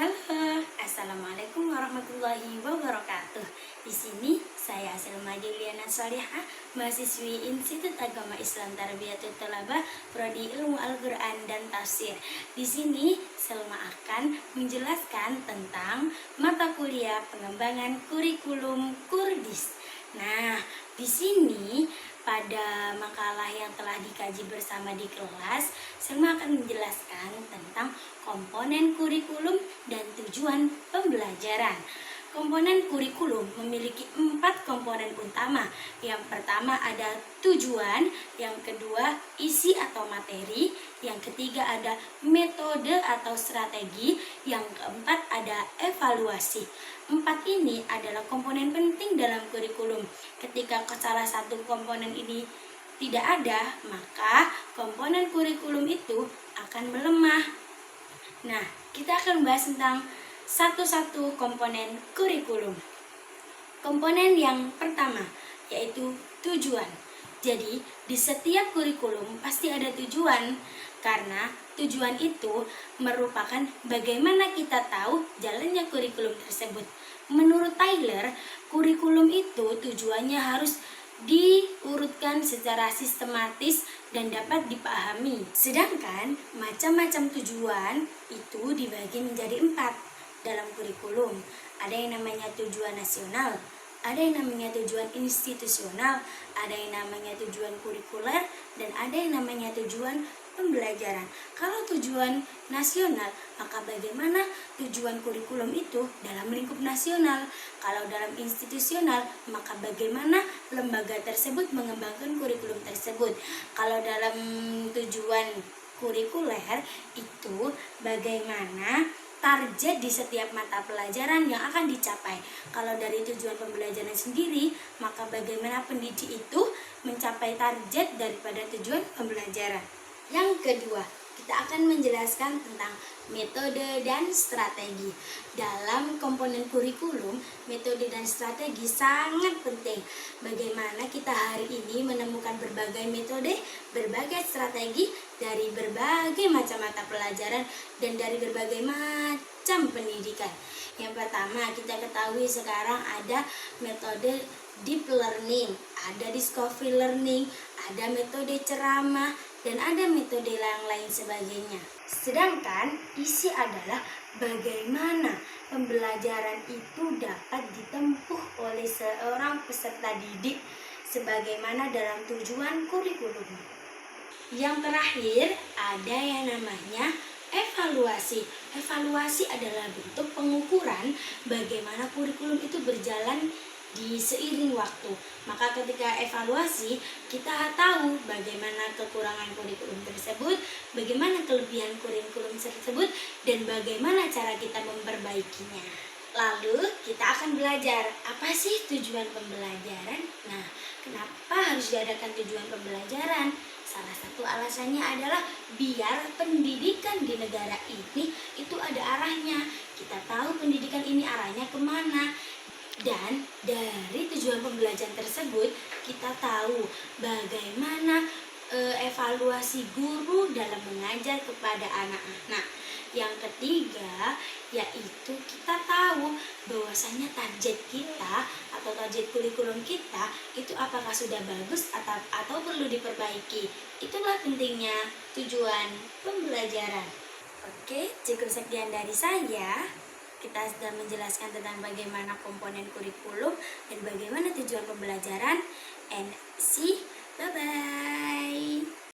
Halo, assalamualaikum warahmatullahi wabarakatuh. Di sini saya Selma Juliana Salihah, mahasiswi Institut Agama Islam Tarbiyatul Thalabah, Prodi Ilmu Al-Quran dan Tafsir. Di sini Selma akan menjelaskan tentang mata kuliah pengembangan kurikulum Kurdis. Nah, di sini pada makalah yang telah dikaji bersama di kelas, Selma akan menjelaskan tentang komponen kurikulum dan tujuan pembelajaran. Komponen kurikulum memiliki 4 komponen utama. Yang pertama ada tujuan, yang kedua isi atau materi, yang ketiga ada metode atau strategi, yang keempat ada evaluasi. 4 ini adalah komponen penting dalam kurikulum. Ketika salah satu komponen ini tidak ada, maka komponen kurikulum itu akan melemah. Nah, kita akan bahas tentang satu-satu komponen kurikulum. Komponen yang pertama yaitu tujuan. Jadi, di setiap kurikulum pasti ada tujuan, karena tujuan itu merupakan bagaimana kita tahu jalannya kurikulum tersebut. Menurut Tyler, kurikulum itu tujuannya harus diurutkan secara sistematis dan dapat dipahami. Sedangkan macam-macam tujuan itu dibagi menjadi 4 dalam kurikulum. Ada yang namanya tujuan nasional, ada yang namanya tujuan institusional, ada yang namanya tujuan kurikuler, dan ada yang namanya tujuan pembelajaran. Kalau tujuan nasional, maka bagaimana tujuan kurikulum itu dalam lingkup nasional? Kalau dalam institusional, maka bagaimana lembaga tersebut mengembangkan kurikulum tersebut? Kalau dalam tujuan kurikuler itu bagaimana target di setiap mata pelajaran yang akan dicapai. Kalau dari tujuan pembelajaran sendiri, maka bagaimana pendidik itu mencapai target daripada tujuan pembelajaran. Yang kedua, kita akan menjelaskan tentang metode dan strategi. Dalam komponen kurikulum, metode dan strategi sangat penting. Bagaimana kita hari ini menemukan berbagai metode, berbagai strategi dari berbagai macam mata pelajaran dan dari berbagai macam pendidikan. Yang pertama, kita ketahui sekarang ada metode deep learning, ada discovery learning, ada metode ceramah, dan ada metode yang lain sebagainya. Sedangkan isi adalah bagaimana pembelajaran itu dapat ditempuh oleh seorang peserta didik sebagaimana dalam tujuan kurikulum. Yang terakhir ada yang namanya evaluasi. Evaluasi adalah bentuk pengukuran bagaimana kurikulum itu berjalan di seiring waktu. Maka ketika evaluasi, kita tahu bagaimana kekurangan kurikulum tersebut, bagaimana kelebihan kurikulum tersebut, dan bagaimana cara kita memperbaikinya. Lalu kita akan belajar apa sih tujuan pembelajaran. Nah, kenapa harus diadakan tujuan pembelajaran? Salah satu alasannya adalah biar pendidikan di negara ini itu ada arahnya. Kita tahu pendidikan ini arahnya kemana. Dan dari tujuan pembelajaran tersebut, kita tahu bagaimana evaluasi guru dalam mengajar kepada anak-anak. Yang ketiga, yaitu kita tahu bahwasanya target kita atau target kurikulum kita itu apakah sudah bagus atau perlu diperbaiki. Itulah pentingnya tujuan pembelajaran. Oke, cukup sekian dari saya. Kita sudah menjelaskan tentang bagaimana komponen kurikulum dan bagaimana tujuan pembelajaran. And see, bye-bye.